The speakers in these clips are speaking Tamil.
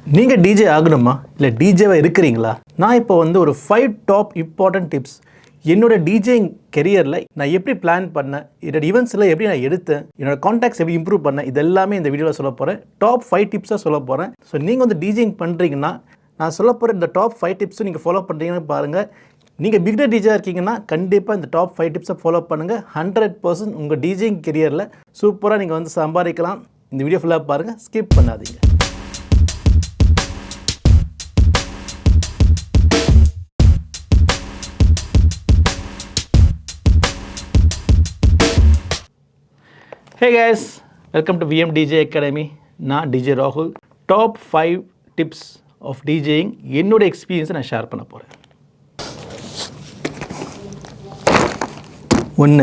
நீங்கள் டிஜே ஆகணுமா இல்லை டிஜேவாக இருக்கிறீங்களா? நான் இப்போ வந்து ஒரு 5 டாப் இம்பார்ட்டன்ட் டிப்ஸ் என்னோட டிஜேயிங் கெரியரில் நான் எப்படி பிளான் பண்ணேன், என்னோட ஈவெண்ட்ஸில் எப்படி நான் எடுத்தேன், என்னோட கான்டாக்ட்ஸ் எப்படி இம்ப்ரூவ் பண்ணேன், இது எல்லாமே இந்த வீடியோவில் சொல்ல போகிறேன். டாப் 5 டிப்ஸாக சொல்ல போகிறேன். ஸோ நீங்கள் வந்து டிஜேயிங் பண்ணுறீங்கன்னா நான் சொல்ல போகிற இந்த டாப் 5 டிப்ஸும் நீங்கள் ஃபாலோ பண்ணுறீங்கன்னு பாருங்கள். நீங்கள் பிகினர் டிஜே இருக்கீங்கன்னா கண்டிப்பாக இந்த டாப் 5 டிப்ஸை ஃபாலோ பண்ணுங்கள். 100% உங்கள் டிஜேயிங் கெரியரில் சூப்பராக நீங்கள் வந்து சம்பாதிக்கலாம். இந்த வீடியோ ஃபுல்லாக பாருங்கள், ஸ்கிப் பண்ணாதீங்க. Hey guys, welcome to VM DJ Academy. நான் DJ ராகுல். டாப் 5 டிப்ஸ் ஆஃப் டிஜேயிங் என்னோட எக்ஸ்பீரியன்ஸை நான் ஷேர் பண்ண போகிறேன். 1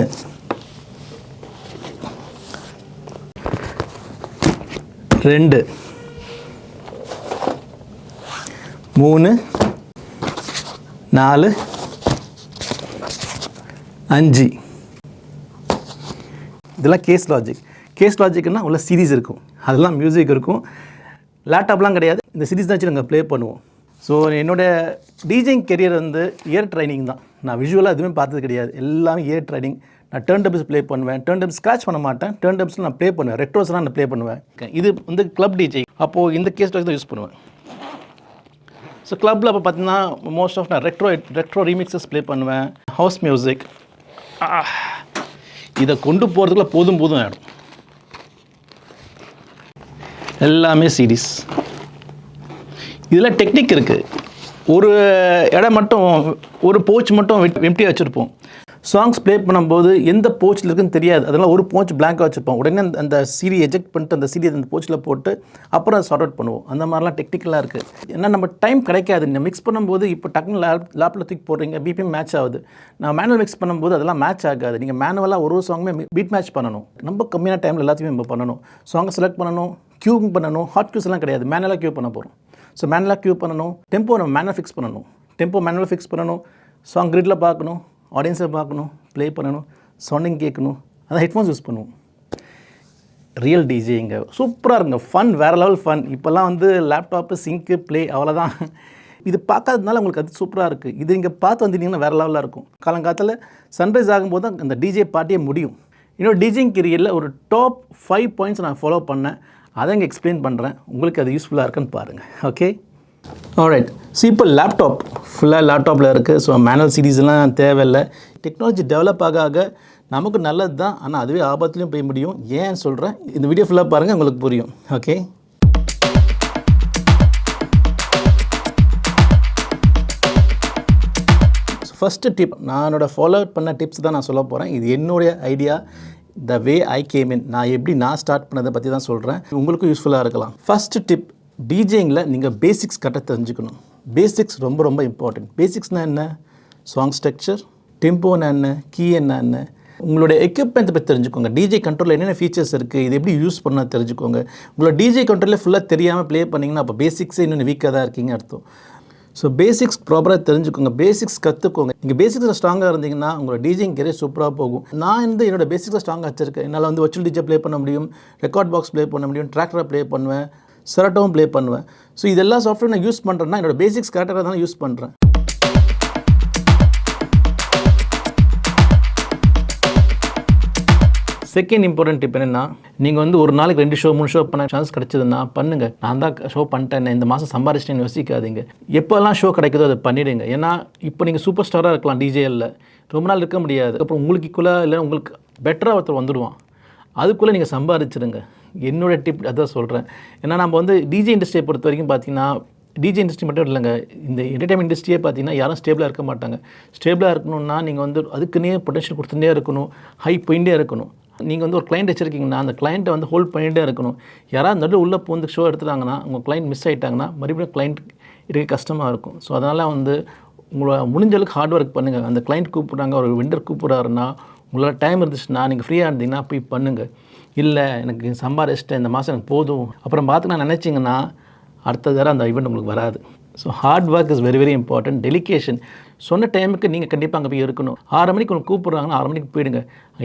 2 3 4 5 இதெல்லாம் கேஸ் லாஜிக்னா உள்ள சீரீஸ் இருக்கும், அதெல்லாம் மியூசிக் இருக்கும், லேப்டாப்லாம் கிடையாது. இந்த சீரீஸ் தான் வச்சு நாங்கள் ப்ளே பண்ணுவோம். ஸோ என்னோடய டிஜேயிங் கெரியர் வந்து இயர் ட்ரைனிங் தான். நான் விஷுவலாக எதுவுமே பார்த்தது கிடையாது, எல்லாமே இயர் ட்ரைனிங். நான் டர்ன் டப்ஸ் ப்ளே பண்ணுவேன், டர்ன் டப்ஸ் ஸ்க்ராச் பண்ண மாட்டேன், டர்ன் டப்ஸில் நான் ப்ளே பண்ணுவேன், ரெட்ரோஸ்லாம் நான் ப்ளே பண்ணுவேன். இது வந்து கிளப் டிஜே, அப்போது இந்த கேஸ் லாஜிக் தான் யூஸ் பண்ணுவேன். ஸோ கிளப்பில் அப்போ பார்த்தீங்கன்னா மோஸ்ட் ஆஃப் நான் ரெட்ரோ ரீமிக்ஸஸ் ப்ளே பண்ணுவேன், ஹவுஸ் மியூசிக். இதை கொண்டு போகிறதுக்குள்ள போதும் ஆகிடும். எல்லாமே சீரீஸ். இதில் டெக்னிக் இருக்குது. ஒரு இடம் மட்டும், ஒரு போச் மட்டும் எம்டியாக வச்சுருப்போம். சாங்ஸ் ப்ளே பண்ணும்போது எந்த போச்சில் இருக்குன்னு தெரியாது, அதெல்லாம் ஒரு போச் பிளாங்காக வச்சுருப்போம். உடனே அந்த சீரி எஜெக்ட் பண்ணிட்டு அந்த சீரி அந்த போச்சில் போட்டு அப்புறம் அதை சார்ட் அவுட் பண்ணுவோம். அந்த மாதிரிலாம் டெக்னிக்கலாக இருக்குது. ஏன்னா நம்ம டைம் கிடைக்காது. நீங்கள் மிக்ஸ் பண்ணும்போது இப்போ டக்குன்னு லேப்பில் தூக்கி போடுறீங்க, பிபிஎம் மேட்ச் ஆகுது. நான் மேனுவல் மிக்ஸ் பண்ணும்போது அதெல்லாம் மேட்ச் ஆகாது. நீங்கள் மேனுவலாக ஒரு சாங்குமே பீட் மேட்ச் பண்ணணும். ரொம்ப கம்மியான டைமில் எல்லாத்தையுமே நம்ம பண்ணணும். சாங்கை செலக்ட் பண்ணணும், க்யூங் பண்ணணும். ஹாட் க்யூஸ் எல்லாம் கிடையாது, மேனுவலாக க்யூ பண்ண போகிறோம். ஸோ மேனுவலாக க்யூ பண்ணணும். டெம்போ நம்ம மேனுவல் ஃபிக்ஸ் பண்ணணும், மேனுவல் ஃபிக்ஸ் பண்ணணும். சாங் கிரிட்டில் பார்க்கணும், ஆடியன்ஸை பார்க்கணும், ப்ளே பண்ணணும், சவுண்டிங் கேட்கணும். அதான் ஹெட்ஃபோன்ஸ் யூஸ் பண்ணுவோம். ரியல் டிஜேங்க சூப்பராக இருக்குங்க, ஃபன், வேறு லெவல் ஃபன். இப்போல்லாம் வந்து லேப்டாப்பு, சிங்க்கு, ப்ளே, அவ்வளோதான். இது பார்க்காததுனால உங்களுக்கு அது சூப்பராக இருக்குது. இது இங்கே பார்த்து வந்துட்டீங்கன்னா வேறு லெவலில் இருக்கும். காலங்காலத்தில் சன்ரைஸ் ஆகும்போது தான் அந்த டிஜே பார்ட்டியே முடியும். இன்னொரு டிஜேயிங் கெரியரில் ஒரு டாப் 5 பாயிண்ட்ஸ் நான் ஃபாலோ பண்ணேன், அதை இங்கே எக்ஸ்பிளைன் பண்ணுறேன். உங்களுக்கு அது யூஸ்ஃபுல்லாக இருக்குன்னு பாருங்கள். Okay, alright. ஸோ இப்போ லேப்டாப் ஃபுல்லாக லேப்டாப்பில் இருக்குது. ஸோ மேனுவல் சீரீஸ்லாம் தேவையில்லை. டெக்னாலஜி டெவலப் ஆக நமக்கு நல்லது தான், ஆனால் அதுவே ஆபத்துலையும் போய் முடியும். ஏன்னு சொல்கிறேன், இந்த வீடியோ ஃபுல்லாக பாருங்கள், உங்களுக்கு புரியும். ஓகே, ஃபஸ்ட்டு டிப், நான் என்னோடய ஃபாலோ பண்ண டிப்ஸ் தான் நான் சொல்ல போகிறேன். இது என்னுடைய idea, the way I came இன். நான் ஸ்டார்ட் பண்ணதை பற்றி தான் சொல்கிறேன், உங்களுக்கும் யூஸ்ஃபுல்லாக இருக்கலாம். ஃபஸ்ட்டு டிப், டிஜேயிங்கில் நீங்கள் பேசிக்ஸ் கரெக்டாக தெரிஞ்சுக்கணும். பேசிக்ஸ் ரொம்ப ரொம்ப இம்பார்ட்டன்ட். பேசிக்ஸ்னால் என்ன? சாங் ஸ்ட்ரக்சர், டெம்போனா என்ன, கீ என்ன, உங்களோட எக்யூப்மெண்ட்டை பற்றி தெரிஞ்சுக்கோங்க. டிஜே கண்ட்ரோலில் என்னென்ன ஃபீச்சர்ஸ் இருக்குது, இது எப்படி யூஸ் பண்ண தெரிஞ்சுக்கோங்க. உங்களோட டிஜே கண்ட்ரோலில் ஃபுல்லாக தெரியாமல் ப்ளே பண்ணிங்கன்னா அப்போ பேசிக்ஸே இன்னொன்று வீக்காக தான் இருக்கீங்க அர்த்தம். ஸோ பேசிக்ஸ் ப்ராப்பராக தெரிஞ்சுக்கோங்க, பேசிக்ஸ் கற்றுக்கோங்க. நீங்கள் பேசிக்ஸில் ஸ்ட்ராங்காக இருந்தீங்கன்னா உங்களோட டிஜேயிங் கெரியர் சூப்பராக போகும். நான் வந்து என்னோட பேசிக்ஸில் ஸ்ட்ராங்காக வச்சிருக்கேன். என்னால் வந்து வர்ச்சுவல் டிஜே ப்ளே பண்ண முடியும், ரெக்கார்ட் பாக்ஸ் ப்ளே பண்ண முடியும், ட்ராக்டரை ப்ளே பண்ணுவேன், செரட்டோவும் ப்ளே பண்ணுவேன். ஸோ இதெல்லாம் சாஃப்ட்வேர் நான் யூஸ் பண்ணுறேன்னா என்னோட பேசிக்ஸ் கரெக்டாக தான் யூஸ் பண்ணுறேன். செகண்ட் இம்பார்ட்டன்ட் டிப் என்னென்னா, நீங்கள் வந்து ஒரு நாளைக்கு 2 ஷோ 3 ஷோ பண்ண சான்ஸ் கிடச்சதுன்னா பண்ணுங்கள். நான் தான் ஷோ பண்ணிட்டேன், இந்த மாதம் சம்பாரிச்சிட்டேன்னு யோசிக்காதீங்க. எப்போல்லாம் ஷோ கிடைக்குதோ அதை பண்ணிவிடுங்க. ஏன்னா இப்போ நீங்கள் சூப்பர் ஸ்டாராக இருக்கலாம் டிஜேயில், ரொம்ப நாள் இருக்க முடியாது. அப்புறம் உங்களுக்கு ஈக்குவலாக இல்லை உங்களுக்கு பெட்டராக ஒருத்தர் வந்துடுவான், அதுக்குள்ளே நீங்கள் சம்பாதிச்சிடுங்க. என்னோடய டிப் அதான் சொல்கிறேன். ஏன்னா நம்ம வந்து டிஜே இண்டஸ்ட்ரியை பொறுத்த வரைக்கும் பார்த்தீங்கன்னா, டிஜே இண்டஸ்ட்ரி மட்டும் இல்லைங்க, இந்த என்டர்டைன்மெண்ட் இண்டஸ்ட்ரியே பார்த்தீங்கன்னா யாரும் ஸ்டேபிளாக இருக்க மாட்டாங்க. ஸ்டேபிளாக இருக்கணும்னா நீங்கள் வந்து அதுக்குன்னே பொட்டன்ஷியல் கொடுத்துட்டே இருக்கணும், ஹை போயிட்டே இருக்கணும். நீங்கள் வந்து ஒரு கிளைண்ட் வச்சுருக்கீங்கன்னா அந்த கிளைண்ட்டை வந்து ஹோல்ட் பண்ணிகிட்டே இருக்கணும். யாராவது நடுவில் உள்ளே வந்து ஷோ எடுத்துட்டாங்கன்னா உங்கள் கிளைண்ட் மிஸ் ஆகிட்டாங்கன்னா மறுபடியும் கிளைண்ட் இருக்க கஷ்டமாக இருக்கும். ஸோ அதனால் வந்து உங்களை முடிஞ்ச அளவுக்கு ஹார்ட் ஒர்க் பண்ணுங்கள். அந்த கிளைண்ட் கூப்பிட்றாங்க, ஒரு வெண்டர் கூப்பிட்றாருன்னா உங்களால் டைம் இருந்துச்சுன்னா நீங்கள் ஃப்ரீயாக இருந்தீங்கன்னா போய் பண்ணுங்கள். இல்லை எனக்கு சம்பாரிச்சிட்டேன், இந்த மாதம் எனக்கு போதும் அப்புறம் பார்த்துக்கலாம் நினச்சிங்கன்னா அடுத்த தடவை அந்த ஈவெண்ட் உங்களுக்கு வராது. So hard work is very very important. Delegation, சொன்ன டைமுக்கு நீங்கள் கண்டிப்பாக அங்கே போய் இருக்கணும். 6 மணிக்கு உங்களுக்கு கூப்பிட்றாங்கன்னா 6 மணிக்கு போயிடுங்க.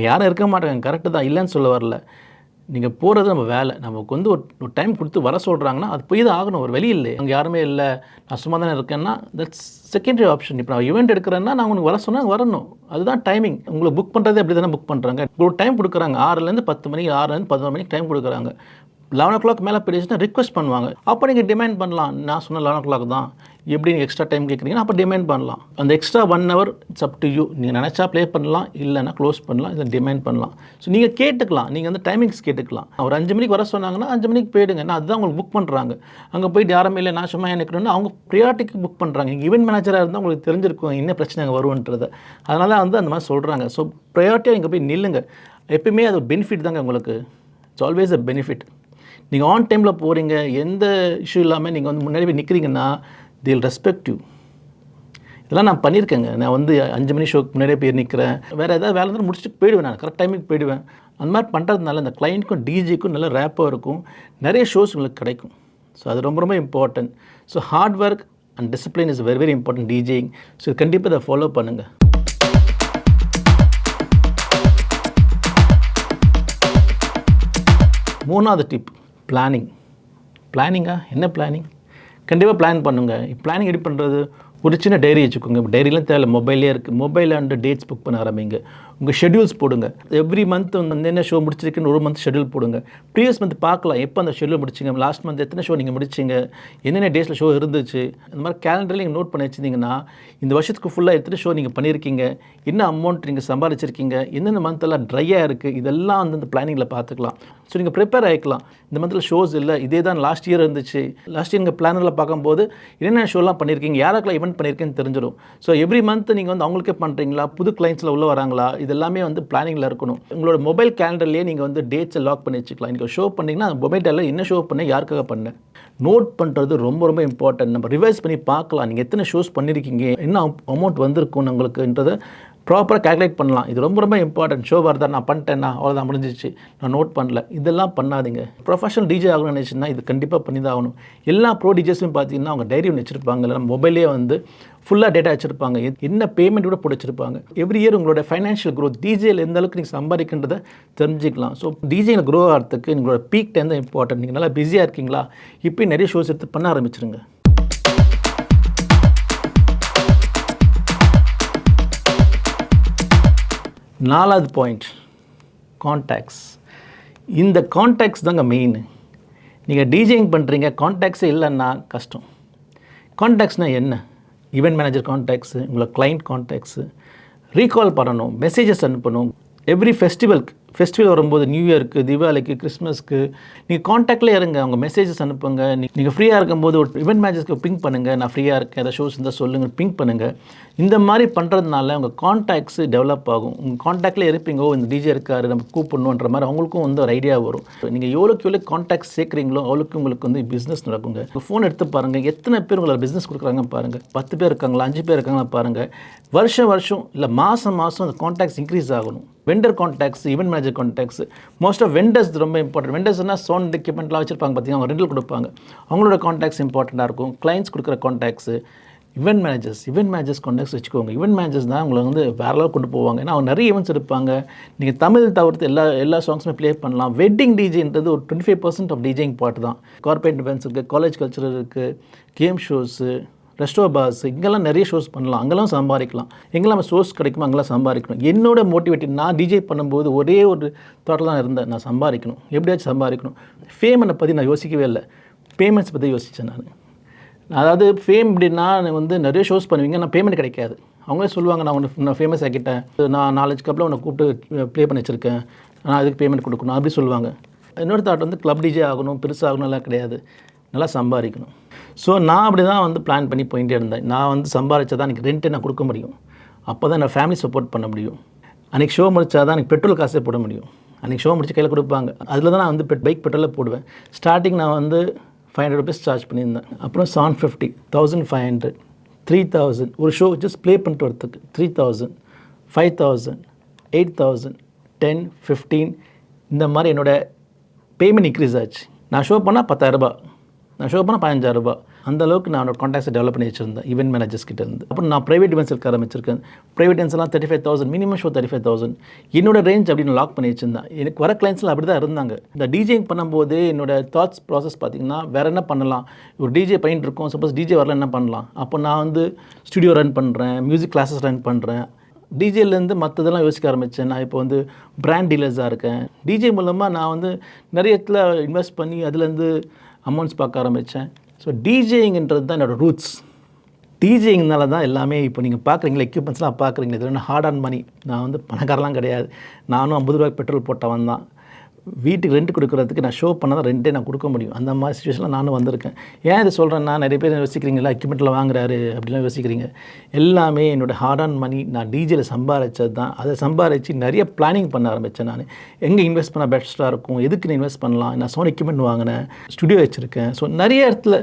யாரும் இருக்க மாட்டாங்க, கரெக்டு தான், இல்லைன்னு சொல்ல வரல. நீங்கள் போகிறது நம்ம வேலை. நமக்கு வந்து ஒரு டைம் கொடுத்து வர சொல்கிறாங்கன்னா, அது போய் தான் ஆகணும். ஒரு வழி இல்லை. அங்கே யாருமே இல்லை, நான் சும்மா தானே இருக்கேன்னா, தட்ஸ் செகண்டரி ஆப்ஷன். இப்போ நான் ஈவெண்ட் எடுக்கிறேன்னா, நான் உங்களுக்கு வர சொன்னால் வரணும். அதுதான் டைமிங். உங்களுக்கு புக் பண்ணுறதே அப்படி தானே புக் பண்ணுறாங்க. ஒரு டைம் கொடுக்குறாங்க. 6லேருந்து 10 மணிக்கு, 6லேருந்து 11 மணிக்கு டைம் கொடுக்குறாங்க. 11 மேலே போயிடுச்சுன்னா ரிக்வெஸ்ட் பண்ணுவாங்க. அப்போ நீங்கள் டிமாண்ட் பண்ணலாம். நான் சொன்ன 11 தான், எப்படி நீங்கள் எக்ஸ்ட்ரா டைம் கேட்குறீங்கன்னா அப்போ டிமாண்ட் பண்ணலாம். அந்த extra 1 hour it's up to you. நீங்கள் நினச்சா ப்ளே பண்ணலாம், இல்லைனா க்ளோஸ் பண்ணலாம், இல்லை டிமாண்ட் பண்ணலாம். ஸோ நீங்கள் கேட்டுக்கலாம். நீங்கள் வந்து டைமிங்ஸ் கேட்டுக்கலாம். ஒரு 5 மணிக்கு வர சொன்னாங்கன்னா 5 மணிக்கு போயிடுங்க. ஏன்னா அதுதான் உங்களுக்கு புக் பண்ணுறாங்க. அங்கே போயிட்டு யாருமே இல்லை, நான் சும்மா நினைக்கணும்னு அவங்க ப்ரியாரிட்டிக்கு புக் பண்ணுறாங்க. நீங்கள் ஈவெண்ட் மேனேஜராக இருந்தால் உங்களுக்கு தெரிஞ்சிருக்கும் என்ன பிரச்சனை அங்கே வரும்ன்றது. அதனால வந்து அந்த மாதிரி சொல்கிறாங்க. ஸோ ப்ரையாரிட்டியாக இங்கே போய் நில்லுங்க. எப்பயுமே அது ஒரு பெனிஃபிட் தாங்க உங்களுக்கு. It's always a benefit. நீங்கள் ஆன் டைமில் போகிறீங்க, எந்த இஷ்யூ இல்லாமல் நீங்கள் வந்து முன்னாடி போய் நிற்கிறீங்கன்னா they'll respect you. இதெல்லாம் நான் பண்ணியிருக்கேங்க. நான் வந்து 5 மணி ஷோக்கு முன்னாடியே போய் நிற்கிறேன். வேறு ஏதாவது வேலை இருந்தாலும் முடிச்சுட்டு போயிடுவேன். நான் கரெக்ட் டைமுக்கு போயிடுவேன். அந்த மாதிரி பண்ணுறதுனால இந்த கிளைண்ட்டுக்கும் டிஜிக்கும் நல்ல ரேப்பாக இருக்கும். நிறைய ஷோஸ் உங்களுக்கு கிடைக்கும். ஸோ அது ரொம்ப ரொம்ப important. So hard work and discipline is very very important DJing. So கண்டிப்பாக இதை ஃபாலோ பண்ணுங்கள். 3வது டிப் பிளானிங். பிளானிங்கா? என்ன பிளானிங்? கண்டிப்பாக பிளான் பண்ணுங்கள். பிளானிங் எப்படி பண்ணுறது? ஒரு சின்ன டைரி வச்சுக்கோங்க. இப்போ டைரிலாம் தேவை, மொபைலே இருக்குது. மொபைல் அண்டு டேட்ஸ் புக் பண்ண ஆரம்பிங்க. உங்கள் ஷெட்யூல்ஸ் போடுங்க. எவ்ரி மந்த் வந்து என்ன ஷோ முடிச்சிருக்குன்னு ஒரு மந்த் ஷெட்யூல் போடுங்க. ப்ரீவியஸ் மந்த் பார்க்கலாம் எப்போ அந்த ஷெட்யூல் முடிச்சிங்க, லாஸ்ட் மந்த் எத்தனை ஷோ நீங்கள் முடிச்சிங்க, என்னென்ன டேஸில் ஷோ இருந்துச்சு. இந்த மாதிரி கேலண்டரில் நீங்கள் நோட் பண்ணி வச்சுருந்தீங்கன்னா இந்த வருஷத்துக்கு ஃபுல்லாக எத்தனை ஷோ நீங்கள் பண்ணியிருக்கீங்க, என்ன அமௌண்ட் நீங்கள் சம்பாதிச்சிருக்கீங்க, எந்தெந்த மந்த்தெல்லாம் ட்ரையாக இருக்குது, இதெல்லாம் வந்து இந்த பிளானிங்கில் பார்த்துக்கலாம். ஸோ நீங்கள் ப்ரிப்பேர் ஆகிக்கலாம். இந்த மந்தில் ஷோஸ் இல்லை, இதே தான் லாஸ்ட் இயர் இருந்துச்சு. லாஸ்ட் இயர் நீங்கள் பிளானரில் பார்க்கும்போது என்னென்ன ஷோலாம் பண்ணியிருக்கீங்க, யாருக்கெல்லாம் ஈவெண்ட் பண்ணியிருக்கேன்னு தெரிஞ்சிடும். ஸோ எவ்ரி மந்த் நீங்கள் வந்து அவங்களுக்கே பண்ணுறீங்களா, புது கிளைண்ட்ஸில் உள்ள வராங்களா, இதெல்லாமே வந்து பிளானிங்கில் இருக்கணும். உங்களோட மொபைல் கேலண்டர்லேயே நீங்கள் வந்து டேட்ஸை லாக் பண்ணி வச்சுக்கலாம். இன்றைக்கி ஷோ பண்ணிங்கன்னா அந்த மொபைல் டேலில் என்ன ஷோ பண்ணேன், யாருக்காக பண்ணேன், நோட் பண்ணுறது ரொம்ப ரொம்ப இம்பார்ட்டன்ட். நம்ம ரிவைஸ் பண்ணி பார்க்கலாம். நீங்கள் எத்தனை ஷோஸ் பண்ணியிருக்கீங்க, என்ன அமௌண்ட் வந்திருக்கும் உங்களுக்குன்றதை ப்ராப்பராக கேல்குலேட் பண்ணலாம். இது ரொம்ப ரொம்ப இம்பார்ட்டன்ட். ஷோ வரதா நான் பண்ணிட்டேன்னா அவ்வளோதான் முடிஞ்சிச்சு, நான் நோட் பண்ணல, இதெல்லாம் பண்ணாதீங்க. ப்ரொஃபஷனல் டிஜே ஆகணும்னு நினச்சின்னா இது கண்டிப்பாக பண்ணி தான் ஆகணும். எல்லா ப்ரோ டிஜேஸும் பார்த்தீங்கன்னா அவங்க டைரி ஒன்று வச்சுருப்பாங்க, இல்லை மொபைலே வந்து ஃபுல்லாக டேட்டா வச்சுருப்பாங்க, என்ன பேமெண்ட் கூட போட்டு வச்சுருப்பாங்க. எவ்ரி இயர் உங்களோட ஃபைனான்ஷியல் க்ரோத் டிஜேயில் எந்த அளவுக்கு நீங்கள் சம்பாதிக்கின்றதை தெரிஞ்சிக்கலாம். ஸோ டிஜேயில் க்ரோ ஆகிறதுக்கு உங்களோட பீக் டைம் தான் இம்பார்ட்டன்ட். நீங்கள் நல்லா பிஸியாக இருக்கீங்களா, இப்போயும் நிறைய ஷோஸ் எடுத்து பண்ண ஆரம்பிச்சிருங்க. 4வது பாயிண்ட் கான்டாக்ட்ஸ். இந்த கான்டாக்ட்ஸ் தாங்க மெயின். நீங்கள் டிஜேயிங் பண்ணுறீங்க, கான்டாக்ட்ஸே இல்லைன்னா கஷ்டம். கான்டாக்ட்ஸ்னால் என்ன? ஈவெண்ட் மேனேஜர் கான்டாக்ட்ஸு, உங்களை கிளைண்ட் கான்டாக்ட்ஸு, ரீகால் பண்ணணும், மெசேஜஸ் அனுப்பணும். எவ்ரி ஃபெஸ்டிவல் வரும்போது, நியூ இயருக்கு, தீபாவளிக்கு, கிறிஸ்மஸ்க்கு நீங்கள் கான்டாக்ட்லேயே இருங்க. அவங்க மெசேஜஸ் அனுப்புங்க. நீங்கள் ஃப்ரீயாக இருக்கும்போது ஒரு ஈவெண்ட் மேனேஜர்ஸ்க்கு பிங்க் பண்ணுங்கள், நான் ஃப்ரீயாக இருக்கேன், ஏதாவது ஷோஸ் இருந்தால் சொல்லுங்கள், பிங்க் பண்ணுங்கள். இந்த மாதிரி பண்ணுறதுனால உங்கள் கான்டாக்ட்ஸ் டெவலப் ஆகும். உங்கள் கான்டாக்ட்லேயே இருப்பீங்க, இந்த டிஜே இருக்காரு நம்ம கூப்பிடணுன்ற மாதிரி அவங்களுக்கும் வந்து ஒரு ஐடியா வரும். நீங்கள் எவ்வளோக்கு கான்டாக்ட்ஸ் சேர்க்குறீங்களோ அவ்வளோக்கு உங்களுக்கு வந்து பிஸ்னஸ் நடக்குங்க. உங்கள் ஃபோன் எடுத்து பாருங்கள், எத்தனை பேர் உங்களை பிஸ்னஸ் கொடுக்குறாங்க பாருங்கள். 10 பேர் இருக்காங்களா, 5 பேர் இருக்காங்களா பாருங்கள். வருஷம் இல்லை மாதம் அந்த கான்டாக்ட்ஸ் இன்க்ரீஸ் ஆகணும். Vendor contacts, event manager contacts, most of vendors ரொம்ப இம்பார்ட்டன்ட். வெண்டர்ஸ்னால் சவுண்ட் எக்யூப்மெண்ட்லாம் வச்சுருப்பாங்க பார்த்தீங்கன்னா, அவங்க ரெண்டில் கொடுப்பாங்க, அவங்களோட கான்டாக்ட்ஸ் இம்பார்ட்டண்ட்டாக இருக்கும். கிளைண்ட்ஸ் கொடுக்குற கான்டாக்ட்ஸு, ஈவெண்ட் மேனேஜர்ஸ் கான்டாக்ட்ஸ் வச்சுக்கோங்க. ஈவெண்ட் மேனேஜர்ஸ் தான் உங்களை வந்து வேறு லெவல் கொண்டு போவாங்க. ஏன்னா அவங்க நிறைய ஈவெண்ட்ஸ் இருப்பாங்க. நீங்கள் தமிழ் தவிர்த்து எல்லா சாங்ஸுமே ப்ளே பண்ணலாம். வெட்டிங் டிஜேன்றது ஒரு 25% ஆஃப் டிஜேயிங் பார்ட் தான். கார்பரேட் இவெண்ட்ஸ் இருக்குது, காலேஜ் கல்ச்சரல் இருக்குது, கேம் ஷோஸு, ரெஸ்டோ பார்ஸ், இங்கெல்லாம் நிறைய ஷோஸ் பண்ணலாம், அங்கெல்லாம் சம்பாதிக்கலாம். எங்கெல்லாம் நம்ம ஷோஸ் கிடைக்குமோ அங்கெல்லாம் சம்பாதிக்கணும். என்னோட மோட்டிவேட்டிவ், நான் டிஜே பண்ணும்போது ஒரே ஒரு தாட்டில் தான் இருந்தேன், நான் சம்பாதிக்கணும், எப்படியாச்சும் சம்பாதிக்கணும். ஃபேமை பற்றி நான் யோசிக்கவே இல்லை, பேமெண்ட்ஸ் பற்றி யோசித்தேன் நான். அதாவது ஃபேம் எப்படின்னா, வந்து நிறைய ஷோஸ் பண்ணுவீங்க, நான் பேமெண்ட் கிடைக்காது. அவங்களே சொல்லுவாங்க, நான் ஃபேமஸ் ஆக்கிட்டேன், நான் நாலேஜ் கிளப்பில் உன்னை கூப்பிட்டு ப்ளே பண்ணி வச்சுருக்கேன், நான் அதுக்கு பேமெண்ட் கொடுக்கணும் அப்படி சொல்லுவாங்க. இன்னொரு தாட் வந்து கிளப் டிஜே ஆகணும், பெருசாகணும்லாம் கிடையாது, நல்லா சம்பாதிக்கணும். ஸோ நான் அப்படி தான் வந்து பிளான் பண்ணி போயிட்டே இருந்தேன். நான் வந்து சம்பாதிச்சா தான் எனக்கு ரெண்ட்டை நான் கொடுக்க முடியும், அப்போ தான் நான் ஃபேமிலி சப்போர்ட் பண்ண முடியும். அன்றைக்கி ஷோ முடிச்சா தான் எனக்கு பெட்ரோல் காசே போட முடியும். அன்றைக்கி ஷோ முடிச்சு கையில் கொடுப்பாங்க, அதில் தான் நான் வந்து பைக் பெட்ரோலில் போடுவேன். ஸ்டார்டிங் நான் வந்து 500 rupees சார்ஜ் பண்ணியிருந்தேன். அப்புறம் 750, 1500, 3000 ஒரு ஷோ ஜஸ்ட் ப்ளே பண்ணிட்டு வரத்துக்கு 3000, 5000, 8000, 10, 15 இந்த மாதிரி என்னோடய பேமெண்ட் இன்க்ரீஸ் ஆச்சு. நான் ஷோ பண்ணால் 10,000 ரூபாய், நான் ஷோ பண்ணால் 15,000 ரூபாய். அந்த அளவுக்கு நான் என்னோட கான்டாக்ட்ஸை டெவலப் பண்ணி வச்சிருந்தேன் ஈவென்ட் மேனேஜர்ஸ் கிட்ட இருந்து. அப்புறம் நான் ப்ரைவேட் இவெண்ட்ஸ் இருக்க ஆரம்பிச்சிருக்கேன். ப்ரைவேட் இவெண்ட்ஸ்லாம் 35,000 மினிமம் ஷோ 35,000 என்னோட ரேஞ்ச் அப்படின்னு லாக் பண்ணி வச்சிருந்தேன். எனக்கு வர கிளைண்ட்ஸ்லாம் அப்படி தான் இருந்தாங்க. இந்த டிஜேயிங் பண்ணும்போது என்னோட தாட்ஸ் ப்ராசஸ் பார்த்திங்கன்னா வேறு என்ன பண்ணலாம், ஒரு டிஜே பண்ணிட்டு இருக்கோம், சப்போஸ் டிஜே வரல என்ன பண்ணலாம். அப்போ நான் வந்து ஸ்டுடியோ ரன் பண்ணுறேன், மியூசிக் கிளாஸஸ் ரன் பண்ணுறேன். டிஜேலேருந்து மற்றதெல்லாம் யோசிக்க ஆரம்பித்தேன். நான் இப்போ வந்து பிராண்ட் டீலர்ஸாக இருக்கேன். டிஜே மூலமாக நான் வந்து நிறைய இடத்துல இன்வெஸ்ட் பண்ணி அதுலேருந்து அமௌண்ட்ஸ் பார்க்க ஆரம்பித்தேன். ஸோ டிஜேயிங்கிறது தான் என்னோடய ரூட்ஸ். டிஜேயிங்னால தான் எல்லாமே இப்போ நீங்கள் பார்க்குறீங்களா, எக்யூப்மெண்ட்ஸ்லாம் பார்க்குறீங்களா, இது ஒன்று ஹார்ட் ஆன் மணி. நான் வந்து பணக்காரலாம் கிடையாது. நானும் 50 ரூபாய்க்கு பெட்ரோல் போட்டவன் தான். வீட்டுக்கு ரெண்ட் கொடுக்குறதுக்கு நான் ஷோ பண்ணால் தான் ரெண்ட்டே நான் கொடுக்க முடியும். அந்த மாதிரி சுச்சுவேஷனில் நானும் வந்திருக்கேன். ஏன் இதை சொல்கிறேன்னா, நிறைய பேர் யோசிக்கிறீங்களா எக்யூப்மெண்ட்டில் வாங்குறாரு அப்படிலாம் யோசிக்கிறீங்க. எல்லாமே என்னோடய ஹார்ட் ஆன் மணி. நான் டிஜேயில் சம்பாதிச்சது தான். அதை சம்பாதிச்சு நிறைய பிளானிங் பண்ண ஆரம்பித்தேன். நான் எங்கே இன்வெஸ்ட் பண்ணால் பெஸ்ட்டாக இருக்கும், எதுக்கு நான் இன்வெஸ்ட் பண்ணலாம், நான் சவுண்ட் எக்யூப்மெண்ட் வாங்கினேன், ஸ்டுடியோ வச்சுருக்கேன். ஸோ நிறைய இடத்துல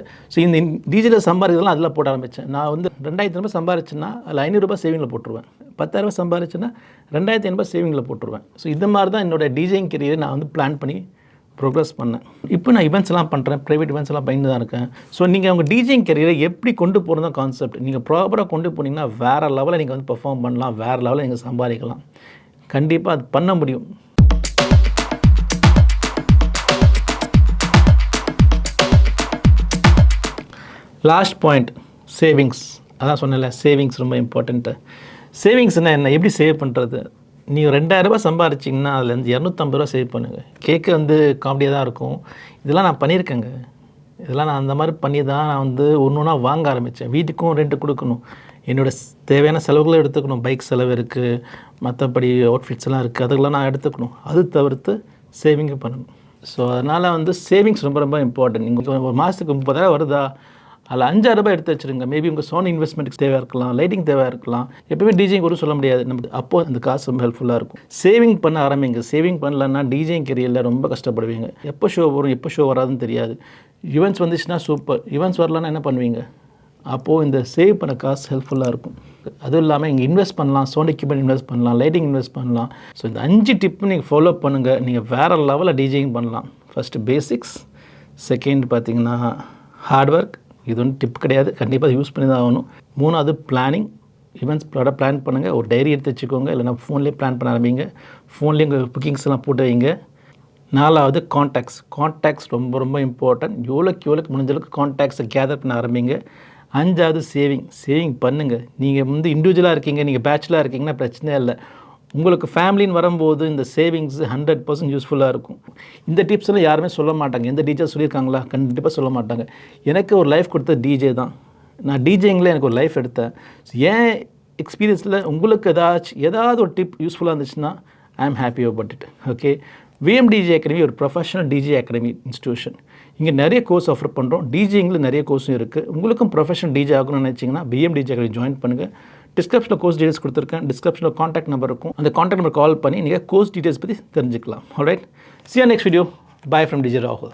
இந்த டிஜியில் சம்பாதிக்கிறதுலாம் அதில் போட ஆரம்பித்தேன். நான் வந்து 2,000 ரூபாய் சம்பாதிச்சேன்னா அதில் 500 ரூபாய் சேவிங்கில் போட்டுருவேன். 10,000 ரூபாய் சம்பாதிச்சுன்னா 2,500 ரூபாய் சேவிங்கில் போட்டுருவேன். ஸோ இந்த மாதிரி தான் என்னோடய டிஜேயிங் கெரியரை நான் வந்து பிளான் பண்ணி ப்ரோக்ரஸ் பண்ணேன். இப்போ நான் இவெண்ட்ஸ்லாம் பண்ணுறேன், ப்ரைவேட் இவெண்ட்ஸ் எல்லாம் பண்ணிட்டு தான் இருக்கேன். ஸோ நீங்கள் உங்கள் டிஜேயிங் கெரியரை எப்படி கொண்டு போகிறது தான் கான்செப்ட். நீங்கள் ப்ராப்பராக கொண்டு போனீங்கன்னா வேறு லெவலில் நீங்கள் வந்து பெர்ஃபார்ம் பண்ணலாம், வேறு லெவலில் நீங்கள் சம்பாதிக்கலாம். கண்டிப்பாக அது பண்ண முடியும். Last point savings. அதான் சொன்னேன்ல, சேவிங்ஸ் ரொம்ப இம்பார்ட்டண்ட்டு. சேவிங்ஸ்னால் என்ன, எப்படி சேவ் பண்ணுறது? நீங்கள் 2,000 ரூபாய் சம்பாரிச்சிங்கன்னா அதுலேருந்து 250 ரூபா சேவ் பண்ணுங்கள். கேட்க வந்து காமெடியாக தான் இருக்கும். இதெல்லாம் நான் பண்ணியிருக்கேங்க. இதெல்லாம் நான் அந்த மாதிரி பண்ணி தான் நான் வந்து ஒன்று ஒன்றா வாங்க ஆரம்பித்தேன். வீட்டுக்கும் ரெண்ட்டு கொடுக்கணும், என்னோடய தேவையான செலவுகளும் எடுத்துக்கணும். பைக் செலவு இருக்குது, மற்றபடி அவுட்ஃபிட்ஸ் எல்லாம் இருக்குது, அதெல்லாம் நான் எடுத்துக்கணும். அது தவிர்த்து சேவிங்கும் பண்ணணும். ஸோ அதனால் வந்து சேவிங்ஸ் ரொம்ப ரொம்ப இம்பார்ட்டன்ட். நீங்கள் ஒரு மாதத்துக்கு 30,000 வருதா, அதில் 5,000 ரூபாய் எடுத்து வச்சுருங்க. மேபி உங்கள் சோன் இன்வெஸ்ட்மெண்ட்டுக்கு தேவையாக இருக்கலாம், லைட்டிங் தேவையாக இருக்கலாம். எப்போயுமே டிஜேயிங் கூட சொல்ல முடியாது நமக்கு. அப்போது அந்த காசு ரொம்ப ஹெல்ப்ஃபுல்லாக இருக்கும். சேவிங் பண்ண ஆரம்பிங்க. சேவிங் பண்ணலன்னா டிஜேயிங் கெரியரில் ரொம்ப கஷ்டப்படுவீங்க. எப்போ ஷோ வரும், எப்போ ஷோ வராதுன்னு தெரியாது. ஈவெண்ட்ஸ் வந்துச்சுன்னா சூப்பர், ஈவெண்ட்ஸ் வரலன்னா என்ன பண்ணுவீங்க? அப்போது இந்த சேவ் பண்ண காசு ஹெல்ப்ஃபுல்லாக இருக்கும். அதுவும் இல்லாமல் இங்கே இன்வெஸ்ட் பண்ணலாம், சவுண்ட் எக்யூப்மெண்ட் இன்வெஸ்ட் பண்ணலாம், லைட்டிங் இன்வெஸ்ட் பண்ணலாம். ஸோ இந்த 5 டிப்பு நீங்கள் ஃபாலோ பண்ணுங்கள். நீங்கள் வேறு லெவலில் டிஜேயிங் பண்ணலாம். ஃபஸ்ட்டு பேசிக்ஸ், செகண்ட் பார்த்தீங்கன்னா ஹார்ட் ஒர்க். இது ஒன்றும் டிப் கிடையாது, கண்டிப்பாக யூஸ் பண்ணி தான் ஆகணும். 3வது பிளானிங். ஈவெண்ட்ஸ் பிளான் பண்ணுங்கள். ஒரு டைரி எடுத்து வச்சுக்கோங்க, இல்லைனா ஃபோன்லேயே பிளான் பண்ண ஆரம்பிங்க. ஃபோன்லேயே உங்கள் புக்கிங்ஸ் எல்லாம் போட்டு வைங்க. 4வது கான்டாக்ட்ஸ் ரொம்ப ரொம்ப இம்பார்ட்டன்ட். எவ்வளோக்கு முடிஞ்சளவுக்கு கான்டாக்ட்ஸை கேதர் பண்ண ஆரம்பிங்க. 5வது சேவிங் பண்ணுங்கள். நீங்கள் வந்து இண்டிவிஜுவலாக இருக்கீங்க, நீங்கள் பேச்சுலராக இருக்கீங்கன்னா பிரச்சனையே இல்லை. உங்களுக்கு ஃபேமிலின்னு வரும்போது இந்த சேவிங்ஸ் 100% யூஸ்ஃபுல்லாக இருக்கும். இந்த டிப்ஸ் எல்லாம் யாருமே சொல்ல மாட்டாங்க. எந்த டிஜே சொல்லியிருக்காங்களா? கண்டிப்பாக சொல்ல மாட்டாங்க. எனக்கு ஒரு லைஃப் கொடுத்த டிஜே தான். நான் டிஜேங்கில் எனக்கு ஒரு லைஃப் எடுத்தேன். ஏன் எக்ஸ்பீரியன்ஸில் உங்களுக்கு ஏதாவது ஒரு டிப் யூஸ்ஃபுல்லாக இருந்துச்சுன்னா I am happy about it. Okay. VMDJ academy ஒரு ப்ரொஃபஷனல் டிஜே அகாடமி இன்ஸ்டியூஷன். இங்கே நிறைய கோர்ஸ் ஆஃபர் பண்ணுறோம். டிஜேங்கில் நிறைய கோர்ஸும் இருக்குது. உங்களுக்கும் ப்ரொஃபஷனல் டிஜே ஆகணும்னு நினச்சிங்கன்னா விஎம்டிஜே அகாடமி ஜாயின் பண்ணுங்கள். டிஸ்கிரிப்ஷனில் கோர்ஸ் டீடைல்ஸ் கொடுத்துருக்கேன். டிஸ்கிரிப்ஷனில் காண்டாக்ட் நம்பர் இருக்கும். அந்த காண்டாக்ட் நம்பர் கால் பண்ணி நீங்கள் கோர்ஸ் டீடைல்ஸ் பற்றி தெரிஞ்சுக்கலாம். Alright, see you next video. Bye from DJ Rahul.